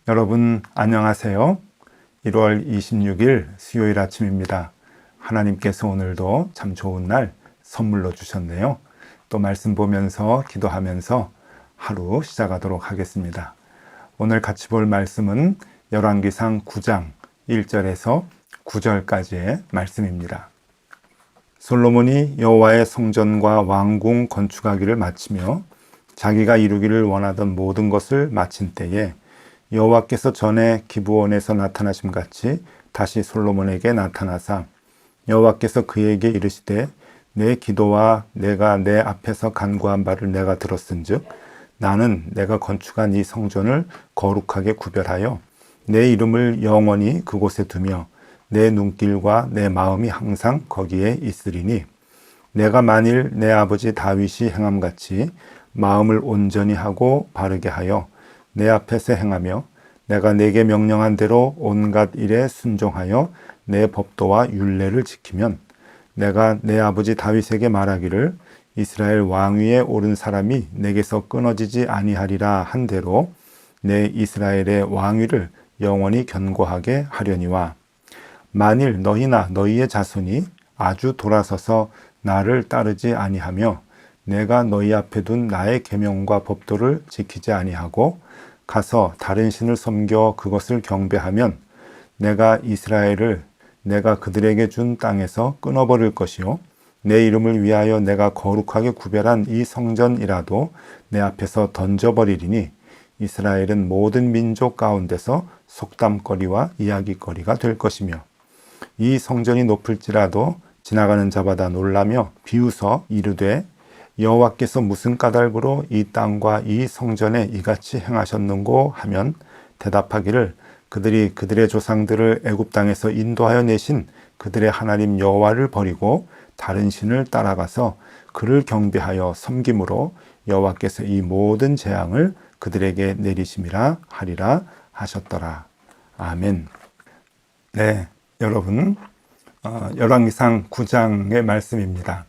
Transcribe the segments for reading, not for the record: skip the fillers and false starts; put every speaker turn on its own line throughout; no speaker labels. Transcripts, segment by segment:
여러분 안녕하세요. 1월 26일 수요일 아침입니다. 하나님께서 오늘도 참 좋은 날 선물로 주셨네요. 또 말씀 보면서 기도하면서 하루 시작하도록 하겠습니다. 오늘 같이 볼 말씀은 열왕기상 9장 1절에서 9절까지의 말씀입니다. 솔로몬이 여호와의 성전과 왕궁 건축하기를 마치며 자기가 이루기를 원하던 모든 것을 마친 때에 여호와께서 전에 기브온에서 나타나심 같이 다시 솔로몬에게 나타나사 여호와께서 그에게 이르시되 내 기도와 내가 내 앞에서 간구한 바를 내가 들었은즉 나는 내가 건축한 이 성전을 거룩하게 구별하여 내 이름을 영원히 그곳에 두며 내 눈길과 내 마음이 항상 거기에 있으리니 내가 만일 내 아버지 다윗이 행함같이 마음을 온전히 하고 바르게 하여 내 앞에서 행하며 내가 내게 명령한 대로 온갖 일에 순종하여 내 법도와 율례를 지키면 내가 내 아버지 다윗에게 말하기를 이스라엘 왕위에 오른 사람이 내게서 끊어지지 아니하리라 한 대로 내 이스라엘의 왕위를 영원히 견고하게 하려니와 만일 너희나 너희의 자손이 아주 돌아서서 나를 따르지 아니하며 내가 너희 앞에 둔 나의 계명과 법도를 지키지 아니하고 가서 다른 신을 섬겨 그것을 경배하면 내가 이스라엘을 내가 그들에게 준 땅에서 끊어버릴 것이요 내 이름을 위하여 내가 거룩하게 구별한 이 성전이라도 내 앞에서 던져버리리니 이스라엘은 모든 민족 가운데서 속담거리와 이야기거리가 될 것이며 이 성전이 높을지라도 지나가는 자마다 놀라며 비웃어 이르되 여호와께서 무슨 까닭으로 이 땅과 이 성전에 이같이 행하셨는고 하면 대답하기를 그들이 그들의 조상들을 애굽 땅에서 인도하여 내신 그들의 하나님 여호와를 버리고 다른 신을 따라가서 그를 경배하여 섬김으로 여호와께서 이 모든 재앙을 그들에게 내리심이라 하리라 하셨더라. 아멘. 네, 여러분 열왕기상 9장의 말씀입니다.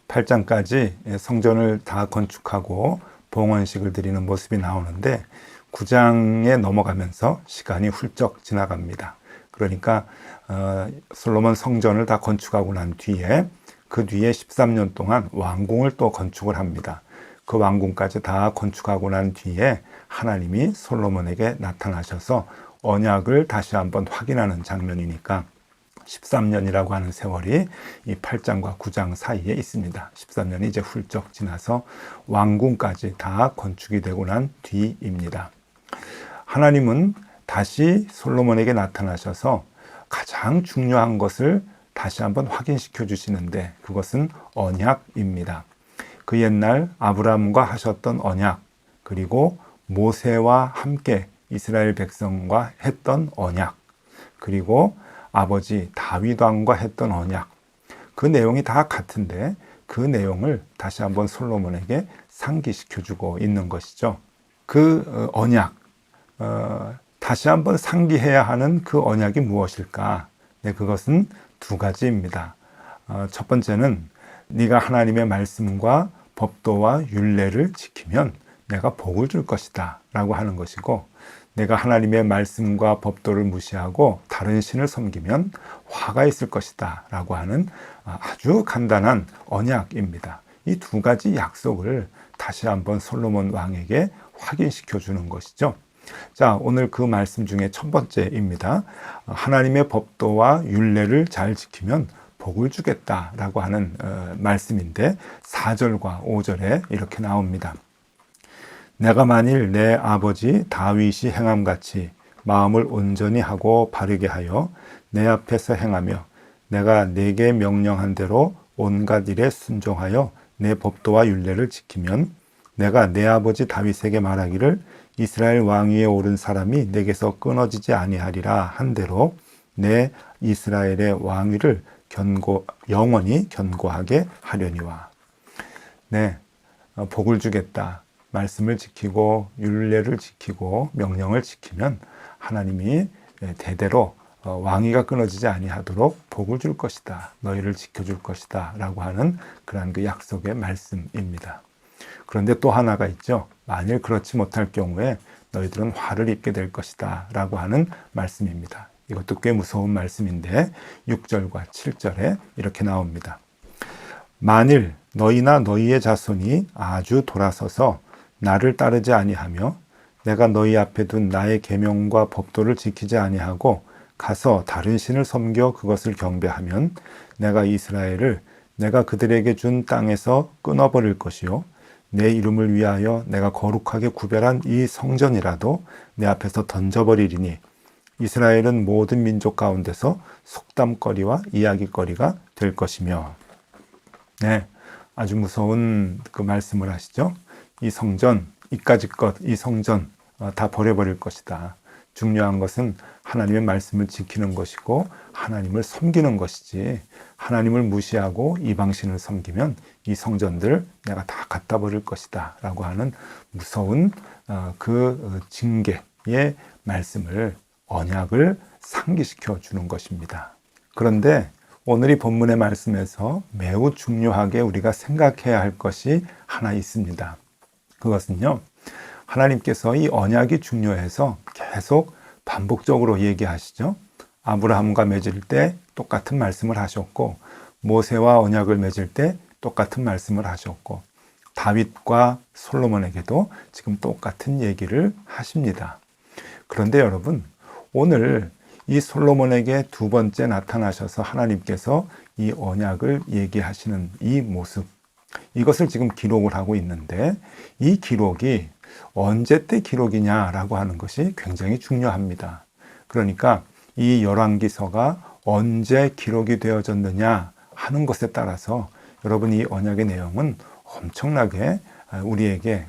8장까지 성전을 다 건축하고 봉헌식을 드리는 모습이 나오는데 9장에 넘어가면서 시간이 훌쩍 지나갑니다. 그러니까 솔로몬 성전을 다 건축하고 난 뒤에 그 뒤에 13년 동안 왕궁을 또 건축을 합니다. 그 왕궁까지 다 건축하고 난 뒤에 하나님이 솔로몬에게 나타나셔서 언약을 다시 한번 확인하는 장면이니까 13년이라고 하는 세월이 이 8장과 9장 사이에 있습니다. 13년이 이제 훌쩍 지나서 왕궁까지 다 건축이 되고 난 뒤입니다. 하나님은 다시 솔로몬에게 나타나셔서 가장 중요한 것을 다시 한번 확인시켜 주시는데 그것은 언약입니다. 그 옛날 아브라함과 하셨던 언약, 그리고 모세와 함께 이스라엘 백성과 했던 언약, 그리고 아버지 다윗 왕과 했던 언약, 그 내용이 다 같은데 그 내용을 다시 한번 솔로몬에게 상기시켜주고 있는 것이죠. 그 언약, 다시 한번 상기해야 하는 그 언약이 무엇일까? 네, 그것은 두 가지입니다. 첫 번째는 네가 하나님의 말씀과 법도와 율례를 지키면 내가 복을 줄 것이다 라고 하는 것이고, 내가 하나님의 말씀과 법도를 무시하고 다른 신을 섬기면 화가 있을 것이다 라고 하는 아주 간단한 언약입니다. 이 두 가지 약속을 다시 한번 솔로몬 왕에게 확인시켜 주는 것이죠. 자, 오늘 그 말씀 중에 첫 번째입니다. 하나님의 법도와 율례를 잘 지키면 복을 주겠다라고 하는 말씀인데 4절과 5절에 이렇게 나옵니다. 내가 만일 내 아버지 다윗이 행함같이 마음을 온전히 하고 바르게 하여 내 앞에서 행하며 내가 내게 명령한 대로 온갖 일에 순종하여 내 법도와 율례를 지키면 내가 내 아버지 다윗에게 말하기를 이스라엘 왕위에 오른 사람이 내게서 끊어지지 아니하리라 한 대로 내 이스라엘의 왕위를 영원히 견고하게 하려니와. 네, 복을 주겠다. 말씀을 지키고 율례를 지키고 명령을 지키면 하나님이 대대로 왕위가 끊어지지 아니하도록 복을 줄 것이다. 너희를 지켜줄 것이다. 라고 하는 그러한 그 약속의 말씀입니다. 그런데 또 하나가 있죠. 만일 그렇지 못할 경우에 너희들은 화를 입게 될 것이다. 라고 하는 말씀입니다. 이것도 꽤 무서운 말씀인데 6절과 7절에 이렇게 나옵니다. 만일 너희나 너희의 자손이 아주 돌아서서 나를 따르지 아니하며 내가 너희 앞에 둔 나의 계명과 법도를 지키지 아니하고 가서 다른 신을 섬겨 그것을 경배하면 내가 이스라엘을 내가 그들에게 준 땅에서 끊어버릴 것이요 내 이름을 위하여 내가 거룩하게 구별한 이 성전이라도 내 앞에서 던져버리리니 이스라엘은 모든 민족 가운데서 속담거리와 이야기거리가 될 것이며. 네, 아주 무서운 그 말씀을 하시죠. 이 성전, 이까짓 것, 이 성전 다 버려버릴 것이다. 중요한 것은 하나님의 말씀을 지키는 것이고 하나님을 섬기는 것이지, 하나님을 무시하고 이방신을 섬기면 이 성전들 내가 다 갖다 버릴 것이다 라고 하는 무서운 그 징계의 말씀을, 언약을 상기시켜 주는 것입니다. 그런데 오늘 이 본문의 말씀에서 매우 중요하게 우리가 생각해야 할 것이 하나 있습니다. 그것은요, 하나님께서 이 언약이 중요해서 계속 반복적으로 얘기하시죠. 아브라함과 맺을 때 똑같은 말씀을 하셨고, 모세와 언약을 맺을 때 똑같은 말씀을 하셨고, 다윗과 솔로몬에게도 지금 똑같은 얘기를 하십니다. 그런데 여러분, 오늘 이 솔로몬에게 두 번째 나타나셔서 하나님께서 이 언약을 얘기하시는 이 모습, 이것을 지금 기록을 하고 있는데, 이 기록이 언제 때 기록이냐라고 하는 것이 굉장히 중요합니다. 그러니까 이 열왕기서가 언제 기록이 되어졌느냐 하는 것에 따라서 여러분 이 언약의 내용은 엄청나게 우리에게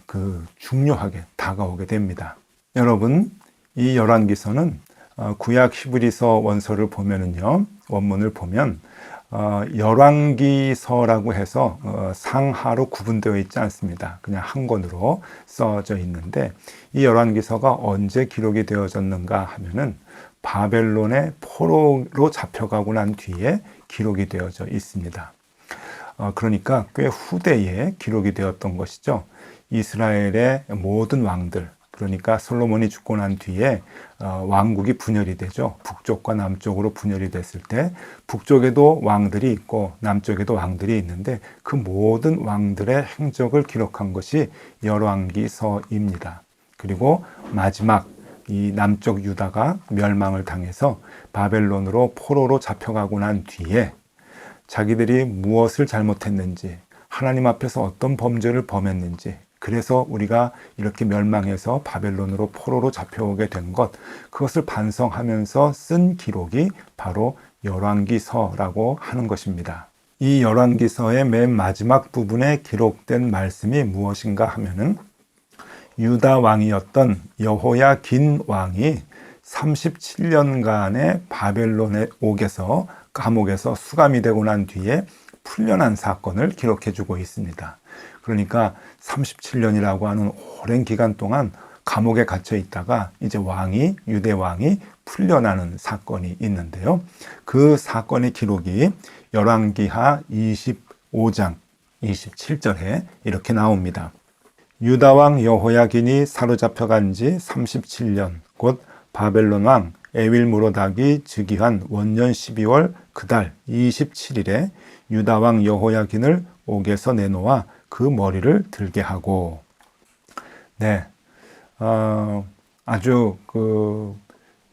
중요하게 다가오게 됩니다. 여러분, 이 열왕기서는 구약 히브리서 원서를 보면은요, 원문을 보면 열왕기서라고 해서 상하로 구분되어 있지 않습니다. 그냥 한 권으로 써져 있는데, 이 열왕기서가 언제 기록이 되어졌는가 하면은 바벨론의 포로로 잡혀가고 난 뒤에 기록이 되어져 있습니다. 그러니까 꽤 후대에 기록이 되었던 것이죠. 이스라엘의 모든 왕들, 그러니까 솔로몬이 죽고 난 뒤에 왕국이 분열이 되죠. 북쪽과 남쪽으로 분열이 됐을 때 북쪽에도 왕들이 있고 남쪽에도 왕들이 있는데 그 모든 왕들의 행적을 기록한 것이 열왕기서입니다. 그리고 마지막 이 남쪽 유다가 멸망을 당해서 바벨론으로 포로로 잡혀가고 난 뒤에 자기들이 무엇을 잘못했는지, 하나님 앞에서 어떤 범죄를 범했는지, 그래서 우리가 이렇게 멸망해서 바벨론으로 포로로 잡혀오게 된 것, 그것을 반성하면서 쓴 기록이 바로 열왕기서라고 하는 것입니다. 이 열왕기서의 맨 마지막 부분에 기록된 말씀이 무엇인가 하면은 유다 왕이었던 여호야긴 왕이 37년간의 바벨론의 옥에서, 감옥에서 수감이 되고 난 뒤에 풀려난 사건을 기록해 주고 있습니다. 그러니까 37년이라고 하는 오랜 기간 동안 감옥에 갇혀 있다가 이제 유대 왕이 풀려나는 사건이 있는데요. 그 사건의 기록이 열왕기하 25장 27절에 이렇게 나옵니다. 유다 왕 여호야긴이 사로잡혀간 지 37년, 곧 바벨론 왕 에윌무로닥이 즉위한 원년 12월 그달 27일에 유다 왕 여호야긴을 옥에서 내놓아 그 머리를 들게 하고. 네, 아주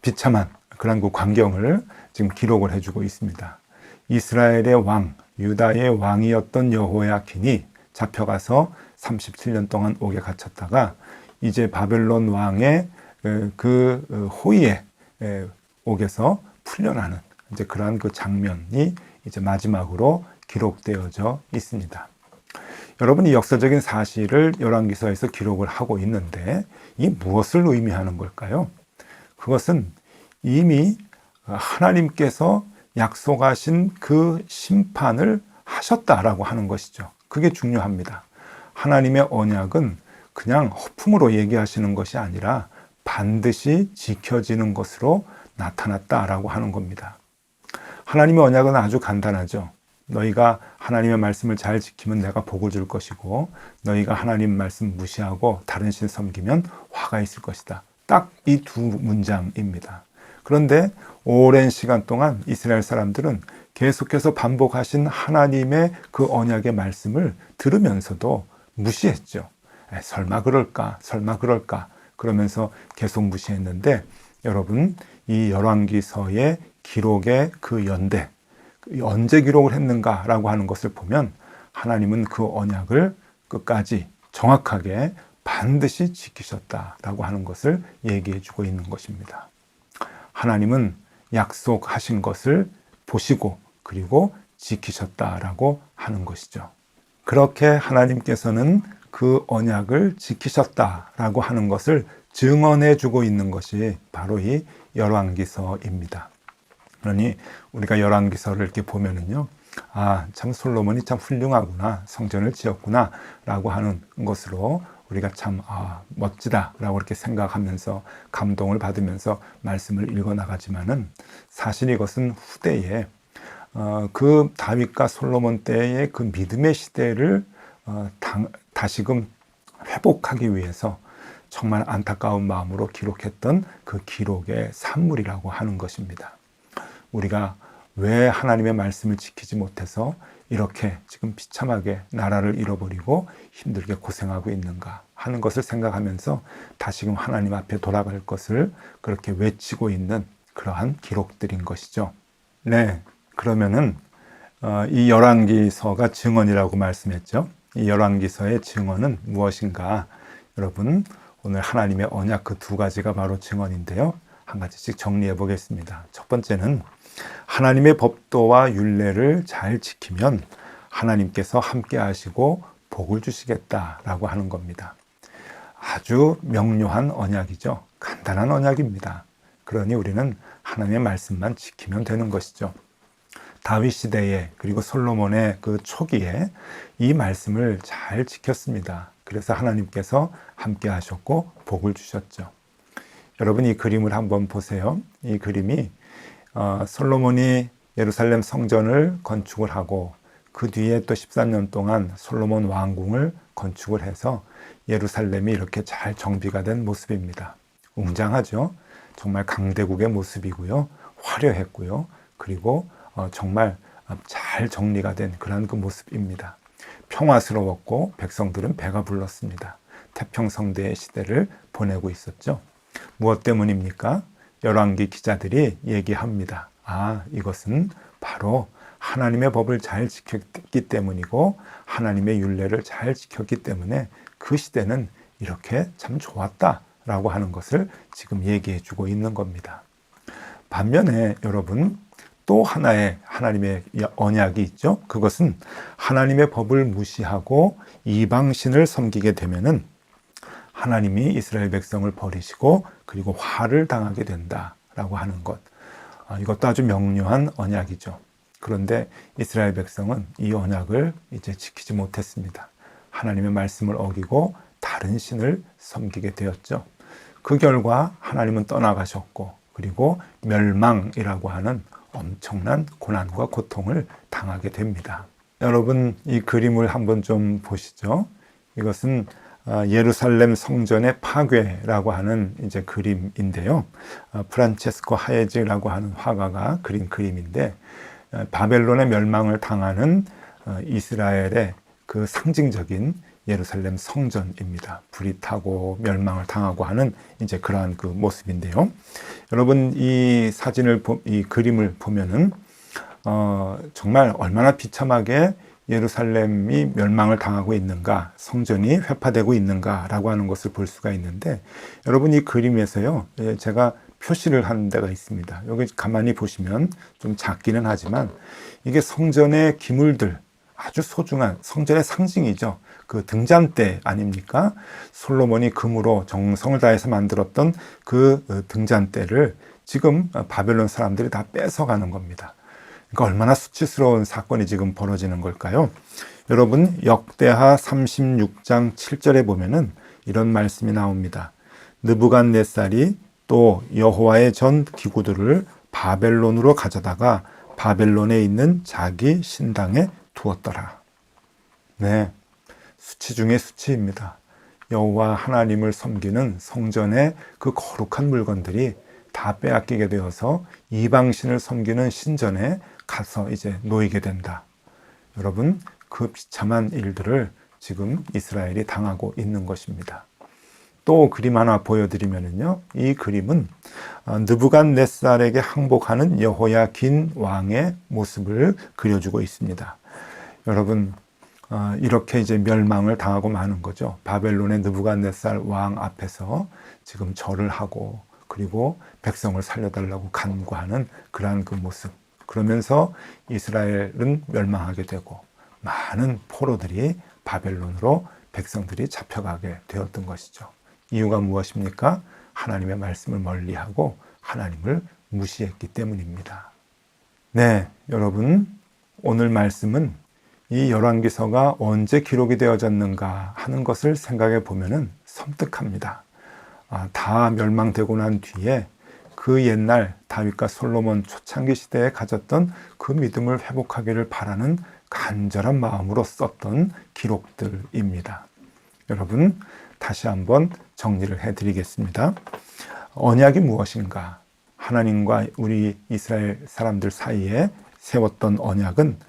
비참한 그런 그 광경을 지금 기록을 해주고 있습니다. 이스라엘의 왕, 유다의 왕이었던 여호야긴이 잡혀가서 37년 동안 옥에 갇혔다가 이제 바벨론 왕의 호위의 옥에서 풀려나는 이제 그러한 그 장면이 이제 마지막으로 기록되어져 있습니다. 여러분, 이 역사적인 사실을 열왕기서에서 기록을 하고 있는데 이 무엇을 의미하는 걸까요? 그것은 이미 하나님께서 약속하신 그 심판을 하셨다라고 하는 것이죠. 그게 중요합니다. 하나님의 언약은 그냥 허풍으로 얘기하시는 것이 아니라 반드시 지켜지는 것으로 나타났다라고 하는 겁니다. 하나님의 언약은 아주 간단하죠. 너희가 하나님의 말씀을 잘 지키면 내가 복을 줄 것이고 너희가 하나님 말씀 무시하고 다른 신 섬기면 화가 있을 것이다. 딱 이 두 문장입니다. 그런데 오랜 시간 동안 이스라엘 사람들은 계속해서 반복하신 하나님의 그 언약의 말씀을 들으면서도 무시했죠. 설마 그럴까? 설마 그럴까? 그러면서 계속 무시했는데 여러분, 이 열왕기서의 기록의 그 연대, 언제 기록을 했는가라고 하는 것을 보면 하나님은 그 언약을 끝까지 정확하게 반드시 지키셨다라고 하는 것을 얘기해 주고 있는 것입니다. 하나님은 약속하신 것을 보시고 그리고 지키셨다라고 하는 것이죠. 그렇게 하나님께서는 그 언약을 지키셨다라고 하는 것을 증언해 주고 있는 것이 바로 이 열왕기서입니다. 그러니 우리가 열왕기서를 이렇게 보면은요, 아, 참 솔로몬이 참 훌륭하구나, 성전을 지었구나 라고 하는 것으로 우리가 참 멋지다라고 이렇게 생각하면서 감동을 받으면서 말씀을 읽어나가지만은 사실 이것은 후대에 그 다윗과 솔로몬 때의 그 믿음의 시대를 다시금 회복하기 위해서 정말 안타까운 마음으로 기록했던 그 기록의 산물이라고 하는 것입니다. 우리가 왜 하나님의 말씀을 지키지 못해서 이렇게 지금 비참하게 나라를 잃어버리고 힘들게 고생하고 있는가 하는 것을 생각하면서 다시금 하나님 앞에 돌아갈 것을 그렇게 외치고 있는 그러한 기록들인 것이죠. 네, 그러면은 이 열왕기서가 증언이라고 말씀했죠. 이 열왕기서의 증언은 무엇인가? 여러분, 오늘 하나님의 언약 그 두 가지가 바로 증언인데요. 한 가지씩 정리해 보겠습니다. 첫 번째는 하나님의 법도와 율례를 잘 지키면 하나님께서 함께 하시고 복을 주시겠다라고 하는 겁니다. 아주 명료한 언약이죠. 간단한 언약입니다. 그러니 우리는 하나님의 말씀만 지키면 되는 것이죠. 다윗 시대에 그리고 솔로몬의 그 초기에 이 말씀을 잘 지켰습니다. 그래서 하나님께서 함께 하셨고 복을 주셨죠. 여러분, 이 그림을 한번 보세요. 이 그림이 솔로몬이 예루살렘 성전을 건축을 하고 그 뒤에 또 13년 동안 솔로몬 왕궁을 건축을 해서 예루살렘이 이렇게 잘 정비가 된 모습입니다. 웅장하죠. 정말 강대국의 모습이고요. 화려했고요. 그리고 정말 잘 정리가 된 그런 그 모습입니다. 평화스러웠고 백성들은 배가 불렀습니다. 태평성대의 시대를 보내고 있었죠. 무엇 때문입니까? 열왕기 기자들이 얘기합니다. 이것은 바로 하나님의 법을 잘 지켰기 때문이고 하나님의 율례를 잘 지켰기 때문에 그 시대는 이렇게 참 좋았다라고 하는 것을 지금 얘기해 주고 있는 겁니다. 반면에 여러분, 또 하나의 하나님의 언약이 있죠. 그것은 하나님의 법을 무시하고 이방신을 섬기게 되면은 하나님이 이스라엘 백성을 버리시고 그리고 화를 당하게 된다라고 하는 것. 이것도 아주 명료한 언약이죠. 그런데 이스라엘 백성은 이 언약을 이제 지키지 못했습니다. 하나님의 말씀을 어기고 다른 신을 섬기게 되었죠. 그 결과 하나님은 떠나가셨고 그리고 멸망이라고 하는 엄청난 고난과 고통을 당하게 됩니다. 여러분, 이 그림을 한번 좀 보시죠. 이것은 예루살렘 성전의 파괴라고 하는 이제 그림인데요. 프란체스코 하예즈라고 하는 화가가 그린 그림인데 바벨론의 멸망을 당하는 이스라엘의 그 상징적인 예루살렘 성전입니다. 불이 타고 멸망을 당하고 하는 이제 그러한 그 모습인데요. 여러분, 이 사진을 이 그림을 보면은 정말 얼마나 비참하게 예루살렘이 멸망을 당하고 있는가, 성전이 회파되고 있는가라고 하는 것을 볼 수가 있는데, 여러분, 이 그림에서요, 제가 표시를 한 데가 있습니다. 여기 가만히 보시면 좀 작기는 하지만 이게 성전의 기물들, 아주 소중한 성전의 상징이죠. 그 등잔대 아닙니까? 솔로몬이 금으로 정성을 다해서 만들었던 그 등잔대를 지금 바벨론 사람들이 다 뺏어가는 겁니다. 그러니까 얼마나 수치스러운 사건이 지금 벌어지는 걸까요? 여러분, 역대하 36장 7절에 보면은 이런 말씀이 나옵니다. 느부갓네살이 또 여호와의 전 기구들을 바벨론으로 가져다가 바벨론에 있는 자기 신당에 두었더라. 네, 수치 중에 수치입니다. 여호와 하나님을 섬기는 성전의 그 거룩한 물건들이 다 빼앗기게 되어서 이방신을 섬기는 신전에 가서 이제 놓이게 된다. 여러분, 그 비참한 일들을 지금 이스라엘이 당하고 있는 것입니다. 또 그림 하나 보여드리면요, 이 그림은 느부갓네살에게 항복하는 여호야긴 왕의 모습을 그려주고 있습니다. 여러분, 이렇게 이제 멸망을 당하고 마는 거죠. 바벨론의 느부갓네살 왕 앞에서 지금 절을 하고 그리고 백성을 살려달라고 간구하는 그러한 그 모습. 그러면서 이스라엘은 멸망하게 되고 많은 포로들이 바벨론으로 백성들이 잡혀가게 되었던 것이죠. 이유가 무엇입니까? 하나님의 말씀을 멀리하고 하나님을 무시했기 때문입니다. 네, 여러분, 오늘 말씀은 이 열왕기서가 언제 기록이 되어졌는가 하는 것을 생각해 보면은 섬뜩합니다. 다 멸망되고 난 뒤에 그 옛날 다윗과 솔로몬 초창기 시대에 가졌던 그 믿음을 회복하기를 바라는 간절한 마음으로 썼던 기록들입니다. 여러분, 다시 한번 정리를 해드리겠습니다. 언약이 무엇인가? 하나님과 우리 이스라엘 사람들 사이에 세웠던 언약은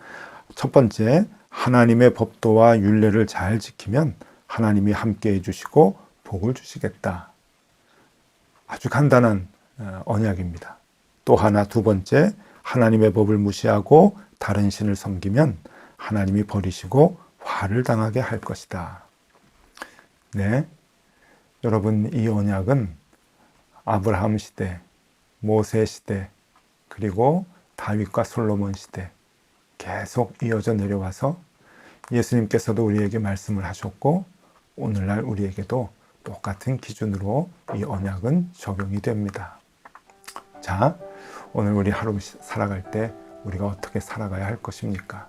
첫 번째, 하나님의 법도와 율례를 잘 지키면 하나님이 함께 해주시고 복을 주시겠다. 아주 간단한 언약입니다. 또 하나, 두 번째, 하나님의 법을 무시하고 다른 신을 섬기면 하나님이 버리시고 화를 당하게 할 것이다. 네, 여러분, 이 언약은 아브라함 시대, 모세 시대, 그리고 다윗과 솔로몬 시대 계속 이어져 내려와서 예수님께서도 우리에게 말씀을 하셨고 오늘날 우리에게도 똑같은 기준으로 이 언약은 적용이 됩니다. 자, 오늘 우리 하루 살아갈 때 우리가 어떻게 살아가야 할 것입니까?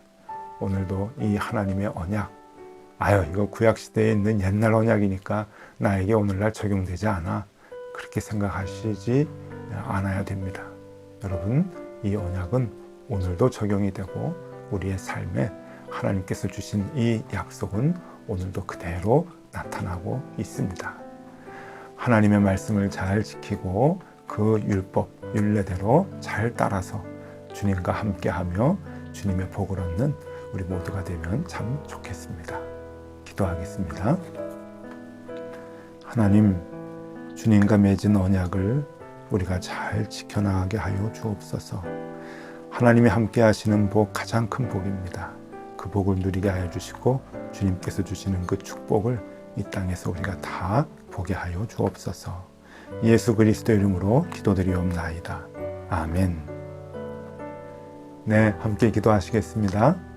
오늘도 이 하나님의 언약, 이거 구약시대에 있는 옛날 언약이니까 나에게 오늘날 적용되지 않아, 그렇게 생각하시지 않아야 됩니다. 여러분, 이 언약은 오늘도 적용이 되고 우리의 삶에 하나님께서 주신 이 약속은 오늘도 그대로 나타나고 있습니다. 하나님의 말씀을 잘 지키고 그 율법, 율례대로 잘 따라서 주님과 함께하며 주님의 복을 얻는 우리 모두가 되면 참 좋겠습니다. 기도하겠습니다. 하나님, 주님과 맺은 언약을 우리가 잘 지켜나가게 하여 주옵소서. 하나님이 함께 하시는 복, 가장 큰 복입니다. 그 복을 누리게 하여 주시고 주님께서 주시는 그 축복을 이 땅에서 우리가 다 보게 하여 주옵소서. 예수 그리스도 이름으로 기도드리옵나이다. 아멘. 네, 함께 기도하시겠습니다.